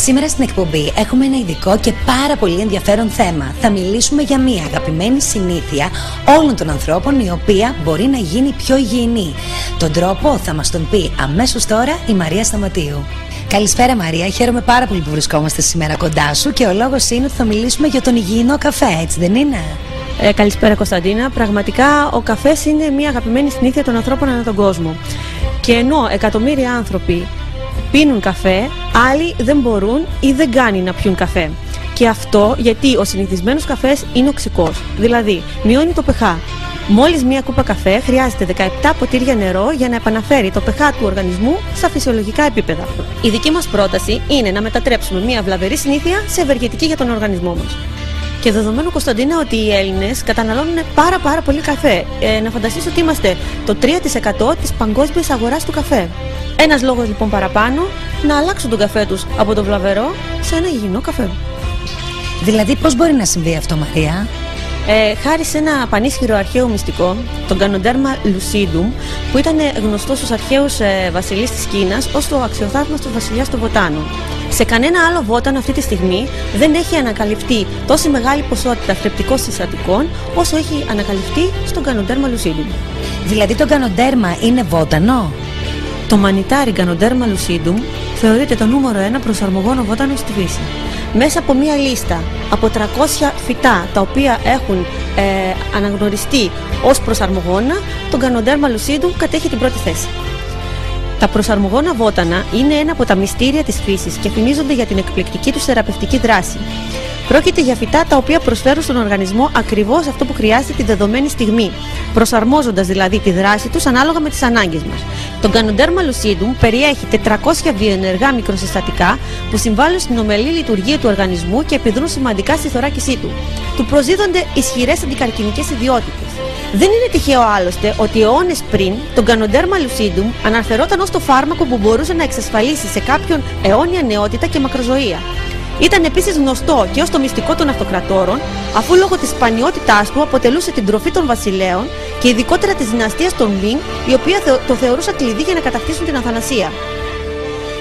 Σήμερα στην εκπομπή έχουμε ένα ειδικό και πάρα πολύ ενδιαφέρον θέμα. Θα μιλήσουμε για μια αγαπημένη συνήθεια όλων των ανθρώπων, η οποία μπορεί να γίνει πιο υγιεινή. Τον τρόπο θα μας τον πει αμέσως τώρα η Μαρία Σταματίου. Καλησπέρα Μαρία, χαίρομαι πάρα πολύ που βρισκόμαστε σήμερα κοντά σου και ο λόγος είναι ότι θα μιλήσουμε για τον υγιεινό καφέ, έτσι δεν είναι? Καλησπέρα Κωνσταντίνα. Πραγματικά ο καφές είναι μια αγαπημένη συνήθεια των ανθρώπων ανά τον κόσμο. Και ενώ εκατομμύρια άνθρωποι πίνουν καφέ, άλλοι δεν μπορούν ή δεν κάνει να πιούν καφέ. Και αυτό γιατί ο συνηθισμένος καφές είναι οξικός, δηλαδή μειώνει το pH. Μόλις μία κούπα καφέ χρειάζεται 17 ποτήρια νερό για να επαναφέρει το pH του οργανισμού στα φυσιολογικά επίπεδα. Η δική μας πρόταση είναι να μετατρέψουμε μία βλαβερή συνήθεια σε ευεργετική για τον οργανισμό μας. Και δεδομένου, Κωνσταντίνα, ότι οι Έλληνες καταναλώνουν πάρα πολύ καφέ. Να φανταστείς ότι είμαστε το 3% της παγκόσμιας αγοράς του καφέ. Ένας λόγος λοιπόν παραπάνω να αλλάξουν τον καφέ τους από το βλαβερό σε ένα υγιεινό καφέ. Δηλαδή πώς μπορεί να συμβεί αυτό, Μαρία? Χάρη σε ένα πανίσχυρο αρχαίο μυστικό, τον Ganoderma lucidum, που ήταν γνωστός στους αρχαίους βασιλείς της Κίνας ως το αξιοθαύμαστος βασιλιάς των βοτάνων. Σε κανένα άλλο βότανο αυτή τη στιγμή δεν έχει ανακαλυφθεί τόση μεγάλη ποσότητα θρεπτικών συστατικών όσο έχει ανακαλυφθεί στον Ganoderma lucidum. Δηλαδή το Ganoderma είναι βότανο? Το μανιτάρι Ganoderma lucidum θεωρείται το νούμερο 1 προσαρμογόνο βότανο στη φύση. Μέσα από μία λίστα από 300 φυτά τα οποία έχουν αναγνωριστεί ως προσαρμογόνα, το Ganoderma lucidum κατέχει την πρώτη θέση. Τα προσαρμογόνα βότανα είναι ένα από τα μυστήρια της φύσης και φημίζονται για την εκπληκτική τους θεραπευτική δράση. Πρόκειται για φυτά τα οποία προσφέρουν στον οργανισμό ακριβώς αυτό που χρειάζεται τη δεδομένη στιγμή, προσαρμόζοντας δηλαδή τη δράση τους ανάλογα με τις ανάγκες μας. Το Ganoderma lucidum περιέχει 400 βιοενεργά μικροσυστατικά που συμβάλλουν στην ομαλή λειτουργία του οργανισμού και επιδρούν σημαντικά στη θωράκισή του. Του προσδίδονται ισχυρές αντικαρκινικές ιδιότητες. Δεν είναι τυχαίο άλλωστε ότι αιώνες πριν το Ganoderma lucidum αναφερόταν ως το φάρμακο που μπορούσε να εξασφαλίσει σε κάποιον αιώνια νεότητα και μακροζωία. Ήταν επίσης γνωστό και ως το μυστικό των αυτοκρατόρων, αφού λόγω της σπανιότητάς του αποτελούσε την τροφή των βασιλέων και ειδικότερα της δυναστείας των Μινγκ, η οποία το θεωρούσαν κλειδί για να κατακτήσουν την αθανασία.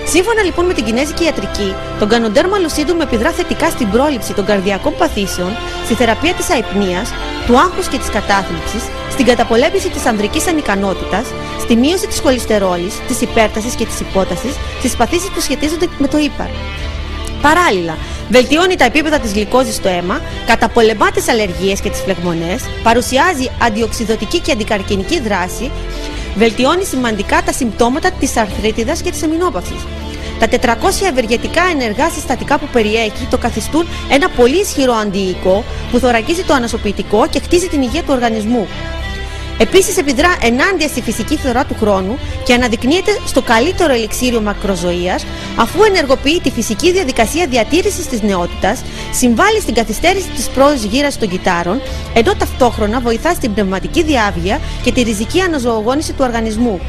Σύμφωνα λοιπόν με την κινέζικη ιατρική, το Ganoderma lucidum επιδρά θετικά στην πρόληψη των καρδιακών παθήσεων, στη θεραπεία της αϊπνίας, του άγχους και της κατάθλιψης, στην καταπολέμηση της ανδρικής ανικανότητας, στη μείωση της χολυστερόλης, της υπέρτασης και της υπότασης, στις παθήσεις που σχετίζονται με το ύπαρ. Παράλληλα, βελτιώνει τα επίπεδα της γλυκόζης στο αίμα, καταπολεμά τις αλλεργίες και τις φλεγμονές, παρουσιάζει αντιοξυδωτική και αντικαρκινική δράση, βελτιώνει σημαντικά τα συμπτώματα της αρθρίτιδας και της εμεινόπαυσης. Τα 400 ευεργετικά ενεργά συστατικά που περιέχει το καθιστούν ένα πολύ ισχυρό αντιοικό που θωρακίζει το ανασωπητικό και χτίζει την υγεία του οργανισμού. Επίσης επιδρά ενάντια στη φυσική φθορά του χρόνου και αναδεικνύεται στο καλύτερο ελιξίριο μακροζωίας, αφού ενεργοποιεί τη φυσική διαδικασία διατήρησης της νεότητας, συμβάλλει στην καθυστέρηση της πρόορης γύρασης των κυττάρων, ενώ ταυτόχρονα βοηθά στην πνευματική διάβγεια και τη ριζική αναζωογόνηση του οργανισμού.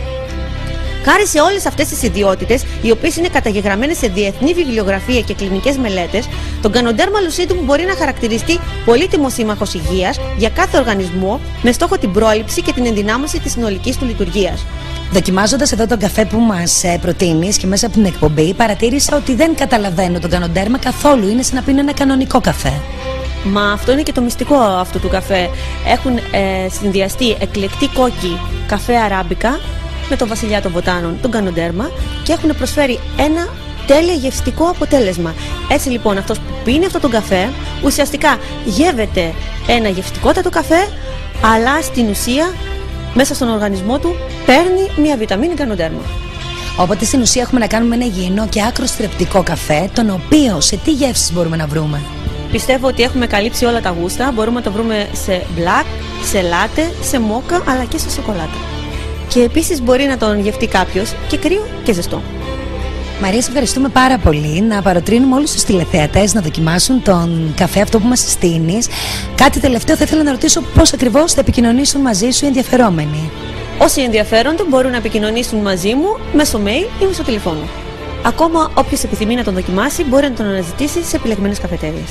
Χάρη σε όλες αυτές τις ιδιότητες, οι οποίες είναι καταγεγραμμένες σε διεθνή βιβλιογραφία και κλινικές μελέτες, το Ganoderma lucidum μπορεί να χαρακτηριστεί πολύτιμο σύμμαχος υγείας για κάθε οργανισμό, με στόχο την πρόληψη και την ενδυνάμωση της συνολικής του λειτουργίας. Δοκιμάζοντας εδώ τον καφέ που μας προτείνεις και μέσα από την εκπομπή, παρατήρησα ότι δεν καταλαβαίνω τον Ganoderma καθόλου. Είναι σαν να πίνω ένα κανονικό καφέ. Μα αυτό είναι και το μυστικό αυτού του καφέ. Έχουν συνδυαστεί εκλεκτή κόκκι καφέ αράμπικα με τον βασιλιά των βοτάνων, τον Ganoderma, και έχουν προσφέρει ένα τέλεια γευστικό αποτέλεσμα. Έτσι λοιπόν αυτός που πίνει αυτόν τον καφέ ουσιαστικά γεύεται ένα γευστικότατο καφέ, αλλά στην ουσία μέσα στον οργανισμό του παίρνει μια βιταμίνη Ganoderma. Οπότε στην ουσία έχουμε να κάνουμε ένα υγιεινό και άκρος θρεπτικό καφέ, τον οποίο σε τι γεύσεις μπορούμε να βρούμε? Πιστεύω ότι έχουμε καλύψει όλα τα γούστα. Μπορούμε να το βρούμε σε black, σε latte, σε mocha αλλά και σε σοκολάτα. Και επίσης μπορεί να τον γευτεί κάποιος και κρύο και ζεστό. Μαρία, σε ευχαριστούμε πάρα πολύ. Να παροτρύνουμε όλους τους τηλεθεατές να δοκιμάσουν τον καφέ αυτό που μας συστήνεις. Κάτι τελευταίο θα ήθελα να ρωτήσω, πώς ακριβώς θα επικοινωνήσουν μαζί σου οι ενδιαφερόμενοι? Όσοι ενδιαφέρονται μπορούν να επικοινωνήσουν μαζί μου μέσω mail ή μέσω τηλεφώνου. Ακόμα όποιος επιθυμεί να τον δοκιμάσει μπορεί να τον αναζητήσει σε επιλεγμένες καφετέριες.